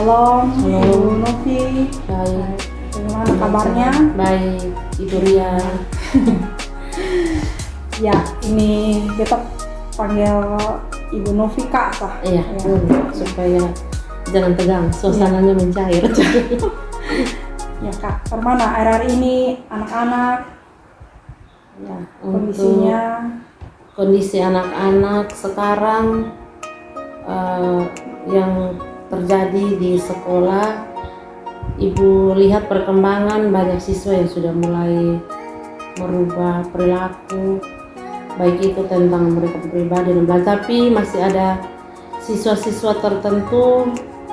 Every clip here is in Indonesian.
Shalom, Halo. Ibu Novi. Baik. Bagaimana kabarnya? Baik, Ibu Ria. Ya, ini kita panggil Ibu Novi Kak sah. Iya, supaya jangan tegang, suasananya mencair. Ya Kak, permana akhir-akhir ini anak-anak Ya, kondisinya? kondisi anak-anak sekarang yang terjadi di sekolah, Ibu lihat perkembangan banyak siswa yang sudah mulai merubah perilaku, baik itu tentang mereka pribadi dan belajar, tapi masih ada siswa-siswa tertentu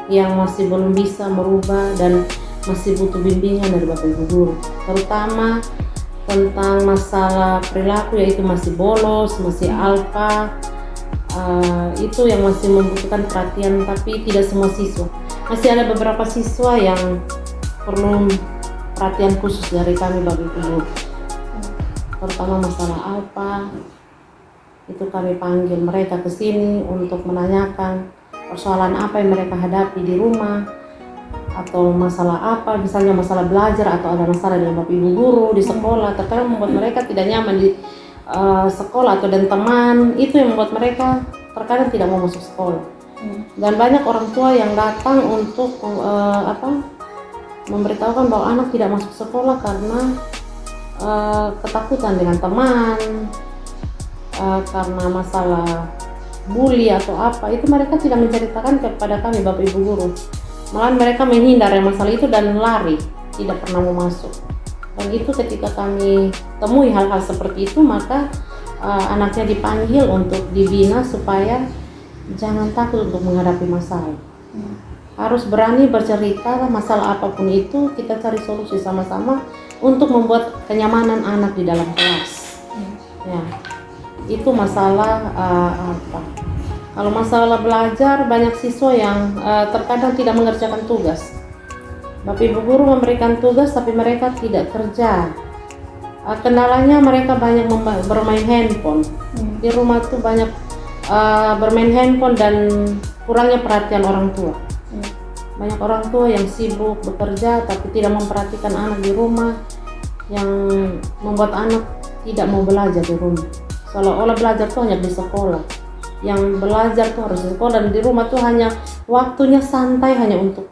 yang masih belum bisa merubah dan masih butuh bimbingan dari Bapak Ibu guru, terutama tentang masalah perilaku, yaitu masih bolos, masih alfa. Itu yang masih membutuhkan perhatian, tapi tidak semua siswa. Masih ada beberapa siswa yang perlu perhatian khusus dari kami Bapak Ibu guru, terutama masalah alfa. Itu kami panggil mereka ke sini untuk menanyakan persoalan apa yang mereka hadapi di rumah, atau masalah apa, misalnya masalah belajar atau ada masalah dengan Bapak Ibu guru di sekolah. Terkadang membuat mereka tidak nyaman di sekolah atau dan teman, itu yang membuat mereka terkadang tidak mau masuk sekolah. Dan banyak orang tua yang datang untuk memberitahukan bahwa anak tidak masuk sekolah karena ketakutan dengan teman, karena masalah bully atau apa. Itu mereka tidak menceritakan kepada kami Bapak Ibu guru, malah mereka menghindar dari masalah itu dan lari, tidak pernah mau masuk. Dan itu ketika kami temui hal-hal seperti itu, maka anaknya dipanggil untuk dibina supaya jangan takut untuk menghadapi masalah. Harus berani bercerita masalah apapun itu, kita cari solusi sama-sama untuk membuat kenyamanan anak di dalam kelas. Ya, itu masalah apa? Kalau masalah belajar, banyak siswa yang terkadang tidak mengerjakan tugas. Bapak Ibu guru memberikan tugas tapi mereka tidak kerja. Kendalanya mereka banyak bermain handphone. Di rumah tuh banyak bermain handphone dan kurangnya perhatian orang tua. Banyak orang tua yang sibuk bekerja tapi tidak memperhatikan anak di rumah, yang membuat anak tidak mau belajar di rumah. Seolah-olah belajar tuh hanya di sekolah. Yang belajar tuh harus di sekolah, dan di rumah tuh hanya waktunya santai hanya untuk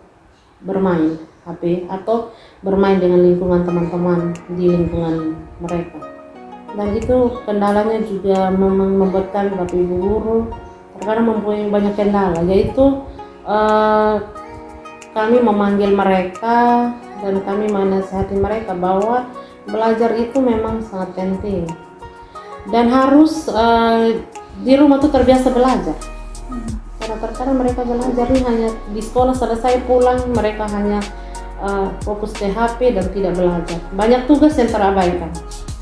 bermain HP atau bermain dengan lingkungan teman-teman di lingkungan mereka. Dan itu kendalanya juga membuat kami Bapak Ibu guru terkadang mempunyai banyak kendala, yaitu kami memanggil mereka dan kami menasihati mereka bahwa belajar itu memang sangat penting dan harus di rumah tuh terbiasa belajar. Karena terkadang mereka belajar ini hanya di sekolah, selesai pulang mereka hanya fokus ke HP dan tidak belajar. Banyak tugas yang terabaikan.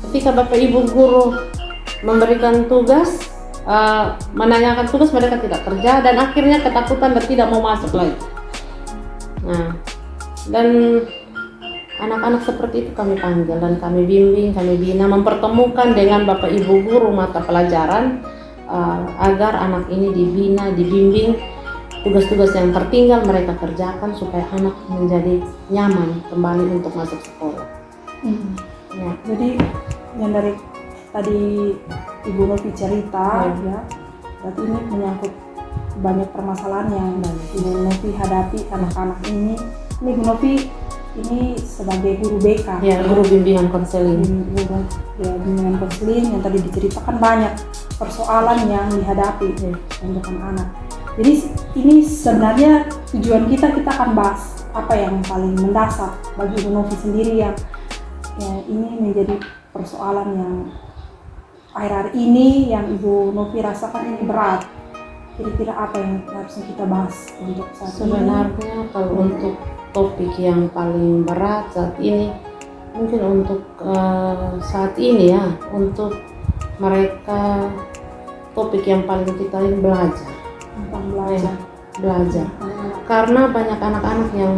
Ketika Bapak Ibu guru memberikan tugas, menanyakan tugas, mereka tidak kerja dan akhirnya ketakutan dan tidak mau masuk lagi. Nah, dan anak-anak seperti itu kami panggil dan kami bimbing, kami bina, mempertemukan dengan Bapak Ibu guru mata pelajaran agar anak ini dibina, dibimbing, tugas-tugas yang tertinggal mereka kerjakan supaya anak menjadi nyaman kembali untuk masuk sekolah. Ya. Jadi yang dari tadi Ibu Novi cerita, ya, berarti ini menyangkut banyak permasalahan yang Ibu Novi hadapi anak-anak ini. Ini Ibu Novi ini sebagai guru BK, ya, guru bimbingan konseling. Bimbingan konseling yang tadi diceritakan banyak persoalan yang dihadapi untuk anak. Jadi ini sebenarnya tujuan kita akan bahas apa yang paling mendasar bagi Ibu Novi sendiri yang ini menjadi persoalan yang akhir-akhir ini yang Ibu Novi rasakan ini berat. Kira-kira apa yang harusnya kita bahas untuk saat ini? Sebenarnya kalau untuk topik yang paling berat saat ini, mungkin untuk saat ini ya, untuk mereka topik yang paling kita ini belajar. Belajar. Karena banyak anak-anak yang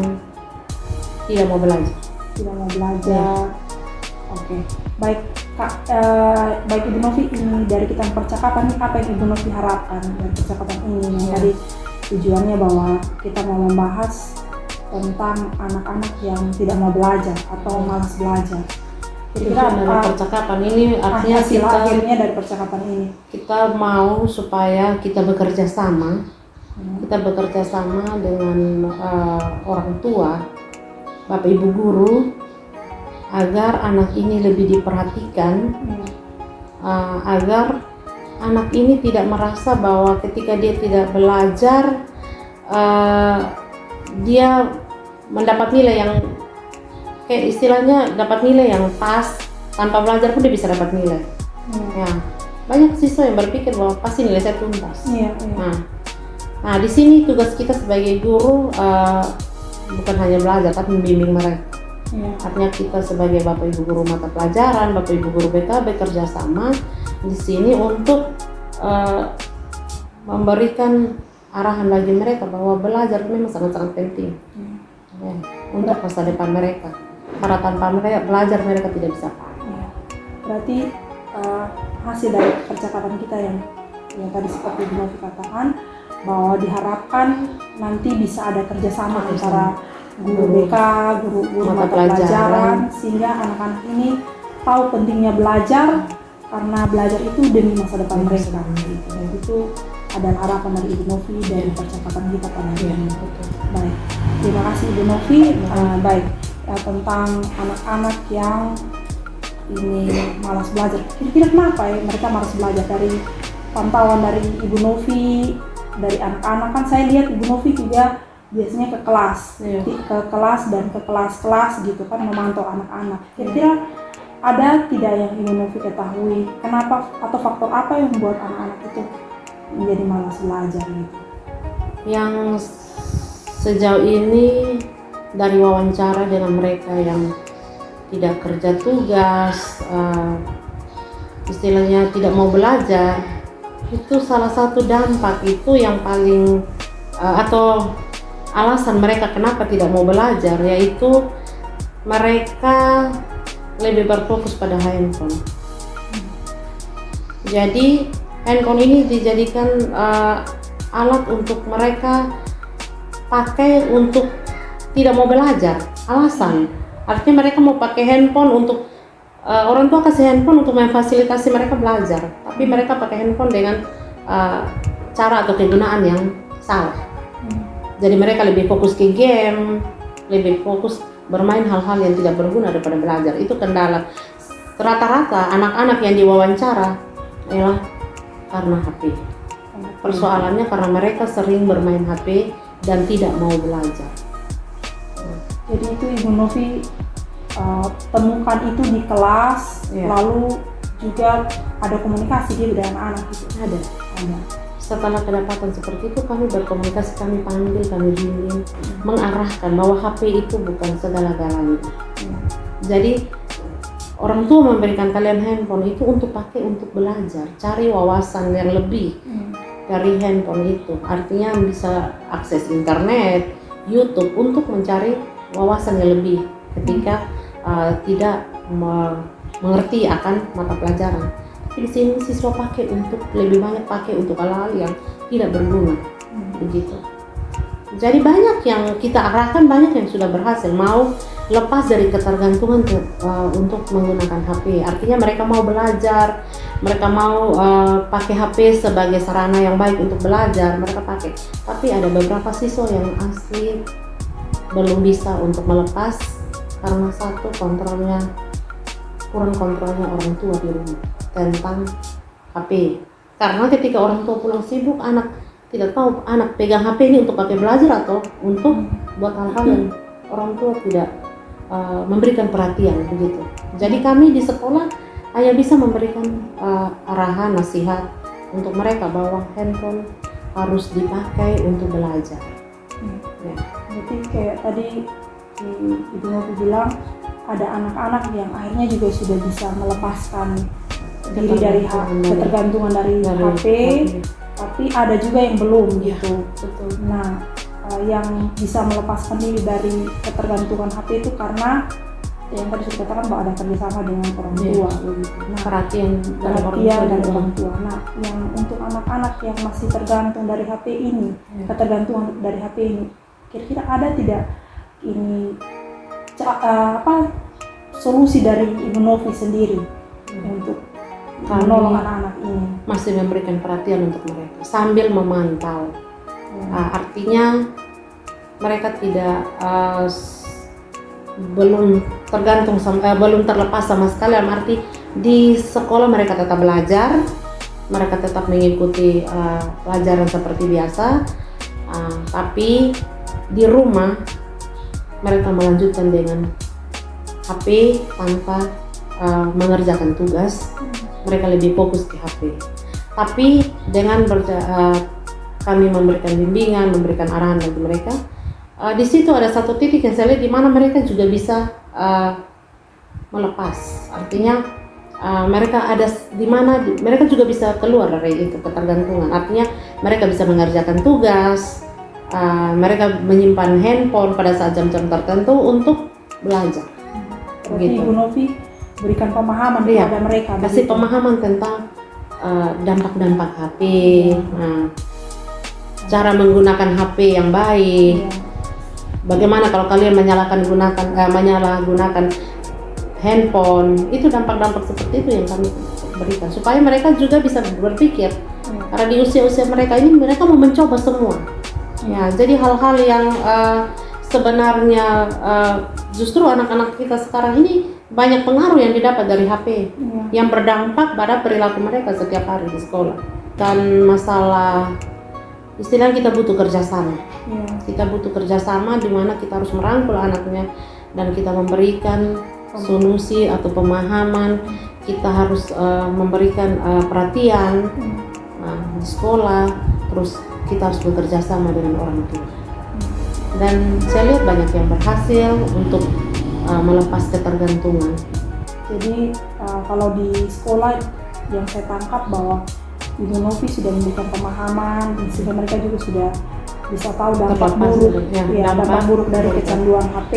tidak mau belajar. Oke. Baik Kak, baik Ibu Novi, ini dari kita percakapan ini apa yang Ibu Novi harapkan dari percakapan ini? Yang tadi tujuannya bahwa kita mau membahas tentang anak-anak yang tidak mau belajar atau malas belajar. Kira-kira Dari percakapan ini artinya hasil akhirnya dari percakapan ini kita mau supaya kita bekerja sama, kita bekerja sama dengan orang tua, bapak ibu guru, agar anak ini lebih diperhatikan, agar anak ini tidak merasa bahwa ketika dia tidak belajar dia mendapat nilai yang kayak istilahnya dapat nilai yang pas, tanpa belajar pun dia bisa dapat nilai. Ya, banyak siswa yang berpikir bahwa pasti nilai saya tuntas. Nah, di sini tugas kita sebagai guru bukan hanya belajar tapi membimbing mereka. Artinya kita sebagai bapak ibu guru mata pelajaran, bapak ibu guru BK bekerja sama di sini untuk memberikan arahan bagi mereka bahwa belajar memang sangat-sangat penting untuk masa depan mereka. Karena tanpa mereka belajar mereka tidak bisa. Berarti hasil dari percakapan kita yang tadi seperti Bu Novi katakan bahwa diharapkan nanti bisa ada kerjasama antara guru BK, guru mata pelajaran, sehingga anak-anak ini tahu pentingnya belajar karena belajar itu demi masa depan mereka. Dan itu adalah harapan dari Ibu Novi dari percakapan kita pada hari ini. Baik, terima kasih Ibu Novi. Baik, tentang anak-anak yang ini malas belajar. Kira-kira kenapa ya mereka malas belajar? Dari pantauan dari Ibu Novi, dari anak-anak kan saya lihat Ibu Novi juga biasanya ke kelas, ke kelas dan ke kelas-kelas gitu kan memantau anak-anak. Kira-kira ada tidak yang Ibu Novi ketahui kenapa atau faktor apa yang membuat anak-anak itu menjadi malas belajar gitu? Yang sejauh ini dari wawancara dengan mereka yang tidak kerja tugas, istilahnya tidak mau belajar, itu salah satu dampak itu yang paling atau alasan mereka kenapa tidak mau belajar, yaitu mereka lebih berfokus pada handphone. Jadi handphone ini dijadikan alat untuk mereka pakai untuk tidak mau belajar. Alasan, artinya mereka mau pakai handphone untuk orang tua kasih handphone untuk memfasilitasi mereka belajar, tapi mereka pakai handphone dengan cara atau kegunaan yang salah. Jadi mereka lebih fokus ke game, lebih fokus bermain hal-hal yang tidak berguna daripada belajar. Itu kendala. Rata-rata anak-anak yang diwawancara ialah karena HP. Persoalannya karena mereka sering bermain HP dan tidak mau belajar. Jadi itu Ibu Novi temukan itu di kelas, lalu juga ada komunikasi dia dengan anak-anak itu. Ada. Setelah kedapatan seperti itu kami berkomunikasi, kami panggil, kami bimbing, mengarahkan bahwa HP itu bukan segala-galanya. Jadi orang tua memberikan kalian handphone itu untuk pakai untuk belajar, cari wawasan yang lebih dari handphone itu. Artinya bisa akses internet, YouTube untuk mencari wawasan yang lebih ketika tidak mengerti akan mata pelajaran. Di sini siswa pakai untuk lebih banyak pakai untuk hal-hal yang tidak berguna, begitu. Jadi banyak yang kita arahkan, banyak yang sudah berhasil mau lepas dari ketergantungan untuk menggunakan HP. Artinya mereka mau belajar, mereka mau pakai HP sebagai sarana yang baik untuk belajar, mereka pakai. Tapi ada beberapa siswa yang asli belum bisa untuk melepas karena satu kurang kontrolnya orang tua di rumah tentang HP. Karena ketika orang tua pulang sibuk, anak tidak tahu anak pegang HP ini untuk pakai belajar atau untuk buat hal-hal yang orang tua tidak memberikan perhatian, begitu. Jadi kami di sekolah hanya bisa memberikan arahan, nasihat untuk mereka bahwa handphone harus dipakai untuk belajar. Jadi kayak tadi Ibu Novi bilang ada anak-anak yang akhirnya juga sudah bisa melepaskan diri dari ketergantungan dari HP, tapi ada juga yang belum gitu. Betul. Nah, yang bisa melepaskan diri dari ketergantungan HP itu karena yang tadi sudah katakan bahwa ada kerjasama dengan orang tua, begitu. Nah, perhatian dari orang tua. Nah, yang untuk anak-anak yang masih tergantung dari HP ini, ketergantungan dari HP ini, kira-kira ada tidak ini solusi dari Ibu Novi sendiri untuk menolong anak-anak ini? Masih memberikan perhatian untuk mereka sambil memantau. Artinya mereka tidak belum belum terlepas sama sekali, dalam arti di sekolah mereka tetap belajar, mereka tetap mengikuti pelajaran seperti biasa, tapi di rumah mereka melanjutkan dengan HP tanpa mengerjakan tugas. Mereka lebih fokus ke HP. Tapi dengan kami memberikan bimbingan, memberikan arahan bagi mereka, di situ ada satu titik yang saya lihat di mana mereka juga bisa melepas. Artinya mereka ada di mana mereka juga bisa keluar dari itu ketergantungan. Artinya mereka bisa mengerjakan tugas, mereka menyimpan handphone pada saat jam-jam tertentu untuk belajar. Berarti Ibu Novi berikan pemahaman kepada mereka. Kasih pemahaman tentang dampak-dampak HP, cara menggunakan HP yang baik. Bagaimana kalau kalian menyalahgunakan handphone, itu dampak-dampak seperti itu yang kami berikan supaya mereka juga bisa berpikir. Karena di usia-usia mereka ini mereka mau mencoba semua. Ya, jadi hal-hal yang sebenarnya justru anak-anak kita sekarang ini banyak pengaruh yang didapat dari HP yang berdampak pada perilaku mereka setiap hari di sekolah. Dan masalah istilahnya kita butuh kerjasama. Kita butuh kerjasama di mana kita harus merangkul anaknya dan kita memberikan solusi atau pemahaman. Kita harus memberikan perhatian di sekolah. Terus kita harus bekerja sama dengan orang tua. Dan saya lihat banyak yang berhasil untuk melepas ketergantungan. Jadi kalau di sekolah yang saya tangkap bahwa Ibu Novi sudah memberikan pemahaman, sehingga mereka juga sudah bisa tahu dampak buruk dari kecanduan HP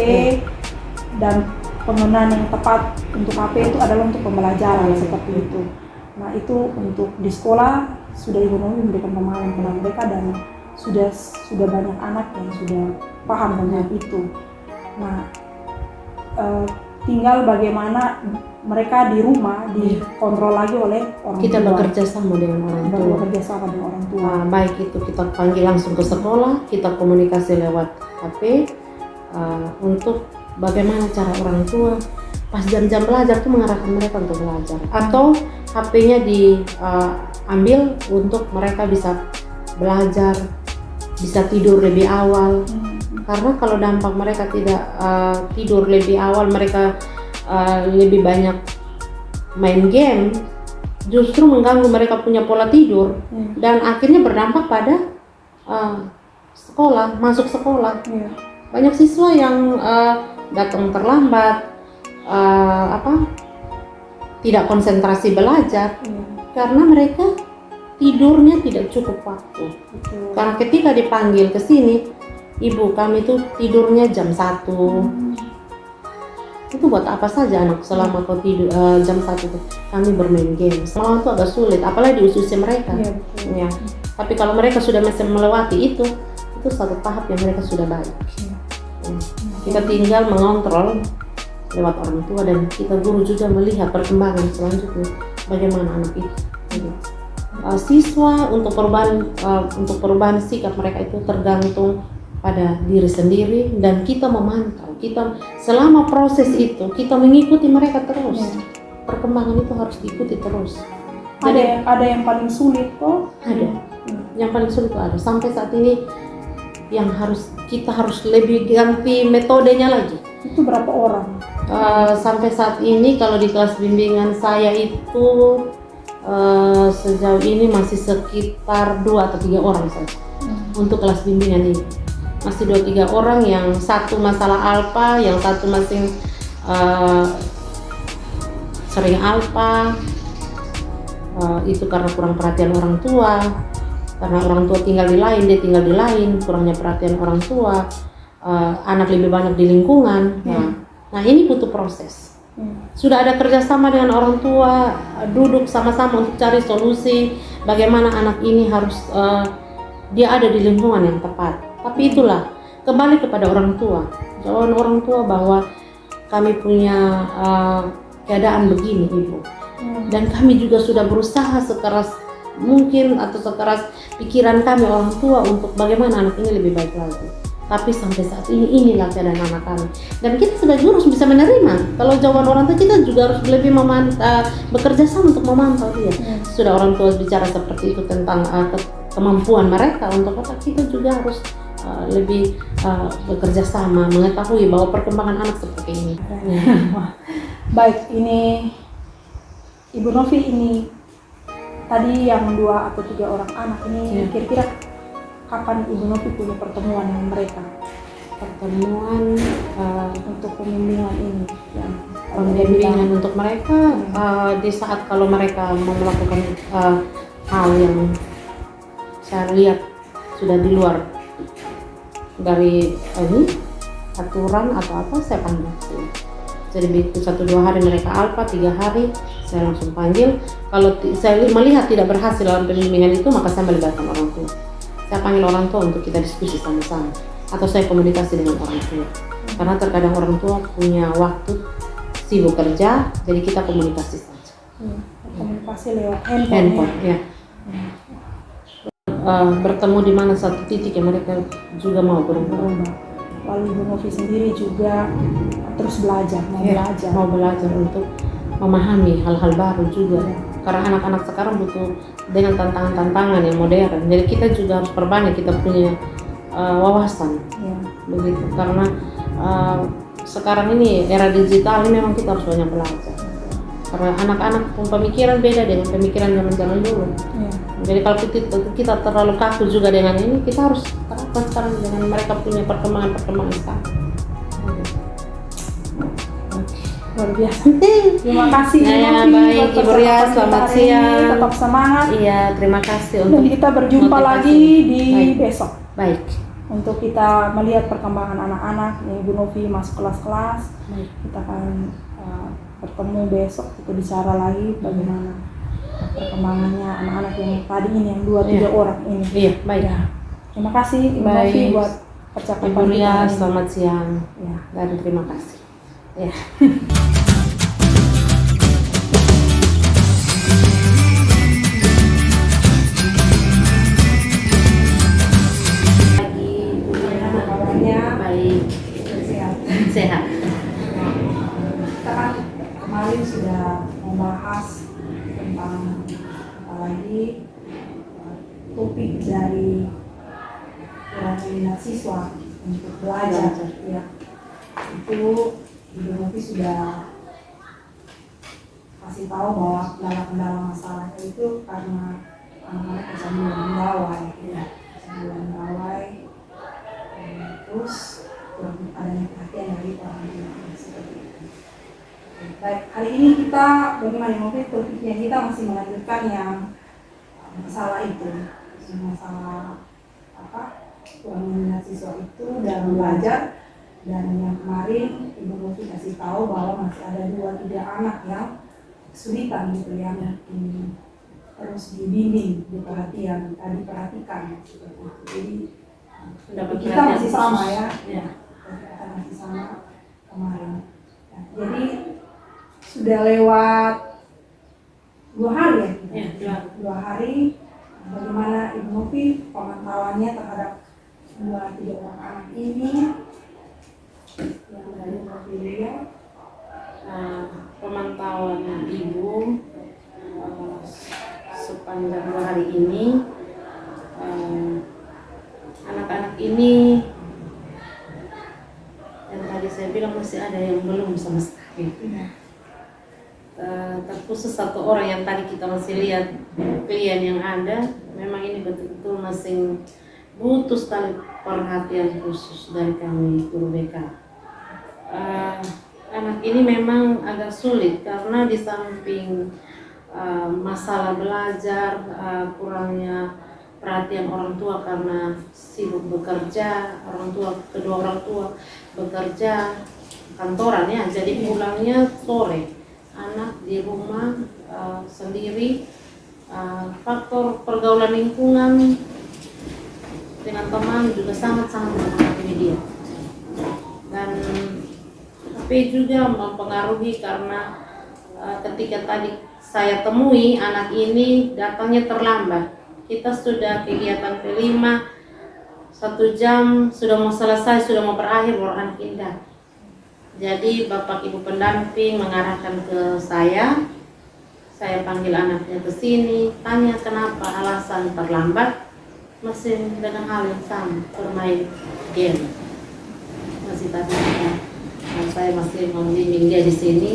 dan penggunaan yang tepat untuk HP itu adalah untuk pembelajaran seperti itu. Nah itu untuk di sekolah sudah Ibu Novi memberikan pemahaman kepada mereka dan sudah banyak anak yang sudah paham tentang itu. Nah tinggal bagaimana mereka di rumah dikontrol lagi oleh orang tua. Kita bekerja sama dengan orang tua. Baik itu kita panggil langsung ke sekolah, kita komunikasi lewat HP untuk bagaimana cara orang tua pas jam-jam belajar tuh mengarahkan mereka untuk belajar, atau HP-nya diambil untuk mereka bisa belajar, bisa tidur lebih awal. Karena kalau dampak mereka tidak tidur lebih awal, mereka lebih banyak main game, justru mengganggu mereka punya pola tidur dan akhirnya berdampak pada masuk sekolah. Banyak siswa yang datang terlambat, tidak konsentrasi belajar karena mereka tidurnya tidak cukup waktu. Karena ketika dipanggil ke sini, ibu kami tuh tidurnya jam 1. Itu buat apa saja anak selama kau tidur jam 1 itu kami bermain game. Malam itu agak sulit, apalagi di usia mereka. Ya. Tapi kalau mereka sudah melewati itu satu tahap yang mereka sudah baik. Kita tinggal mengontrol lewat orang tua dan kita guru juga melihat perkembangan selanjutnya bagaimana anak itu. Siswa untuk perubahan sikap mereka itu tergantung pada diri sendiri dan kita memantau. Kita selama proses itu kita mengikuti mereka terus. Perkembangan itu harus diikuti terus. Jadi, ada yang paling sulit kok? Ada. Yang paling sulit itu ada. Sampai saat ini yang kita harus lebih ganti metodenya lagi. Itu berapa orang? Sampai saat ini kalau di kelas bimbingan saya itu sejauh ini masih sekitar 2 atau 3 orang saja untuk kelas bimbingan ini. Masih 2-3 orang, yang satu masalah alpa, yang satu masih sering alpa, itu karena kurang perhatian orang tua, karena orang tua tinggal di lain, dia tinggal di lain, kurangnya perhatian orang tua, anak lebih banyak di lingkungan. Nah ini butuh proses. Sudah ada kerjasama dengan orang tua, duduk sama-sama untuk cari solusi bagaimana anak ini harus dia ada di lingkungan yang tepat. Tapi itulah kembali kepada orang tua. jawaban orang tua bahwa kami punya keadaan begini ibu, dan kami juga sudah berusaha sekeras mungkin atau sekeras pikiran kami orang tua untuk bagaimana anak ini lebih baik lagi. Tapi sampai saat ini inilah keadaan anak kami, dan kita sudah juga harus bisa menerima. Kalau jawaban orang tua, kita juga harus lebih bekerja sama untuk memantau dia. Sudah orang tua bicara seperti itu tentang kemampuan mereka untuk apa, kita juga harus lebih bekerja sama, mengetahui bahwa perkembangan anak seperti ini. Baik, ini Ibu Novi, ini tadi yang 2 atau 3 orang anak ini kira-kira kapan Ibu Novi punya pertemuan dengan mereka? Pertemuan untuk pembimbingan ini, yang pembimbingan untuk mereka di saat kalau mereka mau melakukan hal yang saya lihat sudah di luar dari ini aturan atau apa, saya panggil. Jadi begitu 1-2 hari mereka alfa, 3 hari saya langsung panggil. Kalau saya melihat tidak berhasil dalam pembimbingan itu, maka saya melibatkan orang tua. Saya panggil orang tua untuk kita diskusi sama-sama, atau saya komunikasi dengan orang tua. Karena terkadang orang tua punya waktu sibuk kerja, jadi kita komunikasi saja. Komunikasi lewat handphone. Handphone, ya. Bertemu di mana satu titik yang mereka juga mau berubah. Lalu Ibu Novi sendiri juga terus belajar, mau belajar untuk memahami hal-hal baru juga. Karena anak-anak sekarang butuh dengan tantangan-tantangan yang modern. Jadi kita juga harus perbanyak kita punya wawasan, begitu. Karena sekarang ini era digital ini memang kita harus banyak belajar. Karena anak-anak pemikiran beda dengan pemikiran zaman dulu. Jadi kalau kita terlalu kaku juga dengan ini, kita harus terapkan sekarang dengan mereka punya perkembangan sekarang. Luar biasa. Terima kasih baik Ibu Ria, selamat siang. Tetap semangat. Iya, terima kasih Dan kita berjumpa lagi di besok. Baik. Untuk kita melihat perkembangan anak-anak, Ibu Novi masuk kelas-kelas. Kita akan bertemu besok, kita bicara lagi bagaimana perkembangannya anak-anak yang tadi ini, yang 2-3 orang ini. Iya, baik. Terima kasih Ibu Novi buat percakapan Ibu Ria, kita. selamat siang. Dan terima kasih. Baik. Sehat. Kita kan kemarin sudah membahas tentang apalagi topik dari minat siswa untuk belajar. Itu Ibu Novi sudah kasih tahu bahwa kendala masalahnya itu karena anak-anak kecanduan gawai, terus kurang adanya perhatian dari orang tua seperti itu. Baik, hari ini kita bagaimana mungkin topiknya kita masih melanjutkan yang masalah itu, masalah kurang minat siswa itu dalam belajar. Dan yang kemarin Ibu Novi kasih tahu bahwa masih ada 2-3 anak yang kesulitan gitu ya, terus dibimbing, diperhatikan. Jadi kita masih sama ya. Kita masih sama kemarin. Jadi sudah lewat 2 hari ya kita. 2 hari. Bagaimana Ibu Novi pemantauannya terhadap 2-3 orang anak ini? Yang dari Novilia, pemantauan Ibu sepanjang 2 hari ini, anak-anak ini yang tadi saya bilang masih ada yang belum sama sekali. Terkhusus 1 orang yang tadi kita masih lihat klien yang ada, memang ini betul-betul masih butuh sekali perhatian khusus dari kami guru BK. Anak ini memang agak sulit karena di samping masalah belajar, kurangnya perhatian orang tua karena sibuk bekerja, kedua orang tua bekerja kantoran ya, jadi pulangnya sore, anak di rumah sendiri, faktor pergaulan lingkungan dengan teman juga sangat-sangat mempengaruhi dia. Dan HP juga mempengaruhi karena ketika tadi saya temui anak ini datangnya terlambat. Kita sudah kegiatan P5 1 jam sudah mau selesai, sudah mau berakhir baru anak pindah. Jadi Bapak Ibu pendamping mengarahkan ke saya panggil anaknya ke sini, tanya kenapa alasan terlambat, masih dengan hal yang sama, bermain game. Masih tadi saya masih membimbing dia di sini,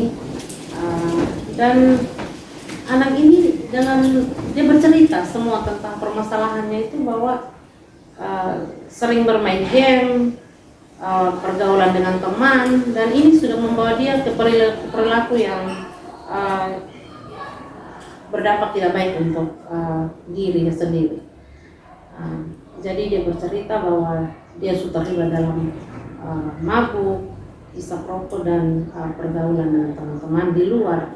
dan anak ini dia bercerita semua tentang permasalahannya itu bahwa sering bermain game, pergaulan dengan teman, dan ini sudah membawa dia ke perilaku yang berdampak tidak baik untuk dirinya sendiri. Jadi dia bercerita bahwa dia sudah terlibat dalam mabuk, isap rokok, dan pergaulan dengan teman-teman di luar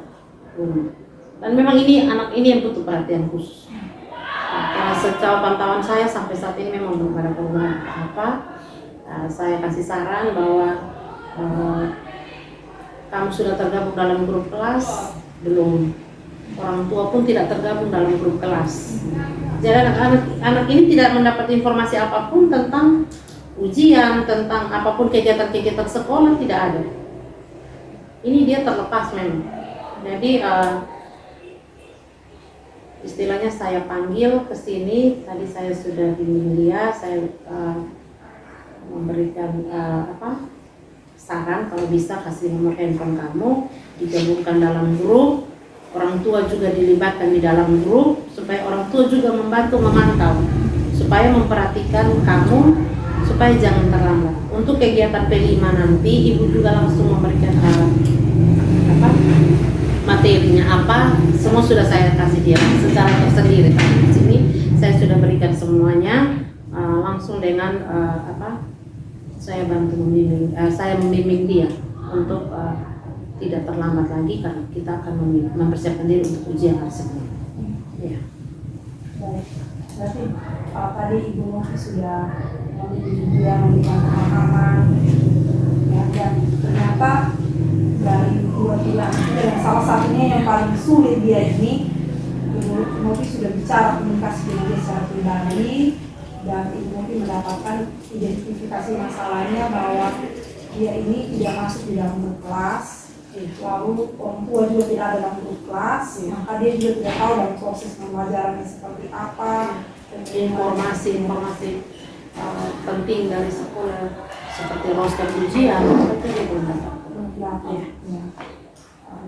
rumah. Dan memang anak ini yang butuh perhatian khusus. Karena sejauh pantauan saya sampai saat ini memang belum ada perubahan apa. Saya kasih saran bahwa kamu sudah tergabung dalam grup kelas, belum. Orang tua pun tidak tergabung dalam grup kelas. Jadi anak ini tidak mendapat informasi apapun tentang ujian, tentang apapun kegiatan-kegiatan sekolah, tidak ada. Ini dia terlepas memang. Jadi istilahnya saya panggil ke sini, tadi saya sudah bimbing dia, saya memberikan saran kalau bisa kasih nomor handphone kamu, digabungkan dalam grup. Orang tua juga dilibatkan di dalam grup supaya orang tua juga membantu memantau, supaya memperhatikan kamu, supaya jangan terlambat. Untuk kegiatan P5 nanti ibu juga langsung memberikan materinya apa, semua sudah saya kasih dia secara tersendiri. Di sini saya sudah berikan semuanya langsung dengan saya bantu membimbing, saya membimbing dia untuk tidak terlambat lagi karena kita akan mempersiapkan diri untuk ujian tersebut. Ya. Baik. Berarti tadi Ibu Novi sudah membimbing dia, memberikan pemahaman, ya, dan ternyata dari dua pilihan yang salah satunya yang paling sulit dia ini, Ibu Novi sudah bicara komunikasi dengan dia secara pribadi, dan Ibu Novi mendapatkan identifikasi masalahnya bahwa dia ini tidak masuk di dalam grup kelas. Lalu orang tua juga tidak ada dalam grup kelas, maka dia juga tidak tahu dalam proses pembelajarannya seperti apa, informasi penting dari sekolah seperti roster ujian itu dia belum dapat.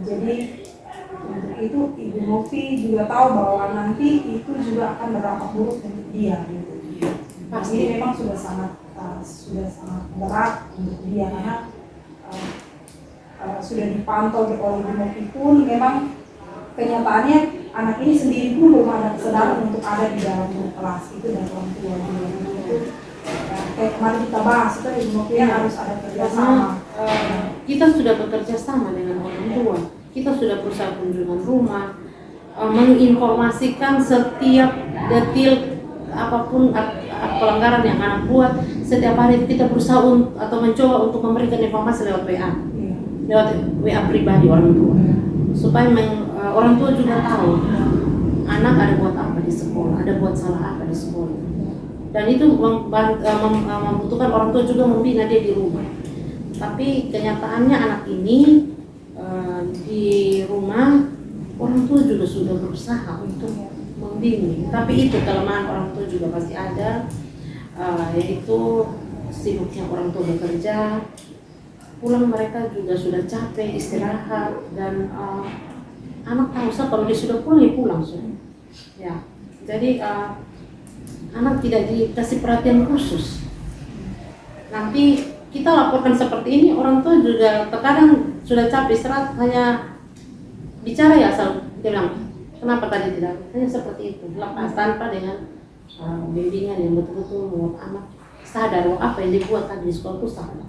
Jadi untuk itu Ibu Novi juga tahu bahwa nanti itu juga akan berdampak buruk untuk dia. Gitu. Pasti memang sudah sangat berat untuk dia karena sudah dipantau oleh Ibu Novi pun memang kenyataannya anak ini sendiri pun belum ada kesadaran untuk ada di dalam grup kelas itu, dan orang tua itu kayak kemarin kita bahas itu Ibu Novi harus ada kerjasama. Kita sudah bekerja sama dengan orang tua, kita sudah berusaha kunjungan rumah, menginformasikan setiap detil apapun pelanggaran yang anak buat. Setiap hari kita berusaha atau mencoba untuk memberikan informasi lewat WA pribadi orang tua, supaya orang tua juga tahu anak ada buat apa di sekolah, ada buat salah apa di sekolah, dan itu membutuhkan orang tua juga membina dia di rumah. Tapi kenyataannya anak ini di rumah orang tua juga sudah berusaha untuk membimbing, tapi itu kelemahan orang tua juga pasti ada, yaitu sibuknya orang tua bekerja, pulang mereka juga sudah capek istirahat, dan anak tahu kalau dia sudah pulang ya pulang sudah. Ya, jadi anak tidak dikasih perhatian khusus. Nanti kita laporkan seperti ini, orang tua juga terkadang sudah capek istirahat, hanya bicara ya asal dia bilang kenapa tadi tidak, hanya seperti itu, lepas tanpa dengan bimbingan yang betul-betul membuat anak sadar apa yang dibuat tadi di sekolah itu salah.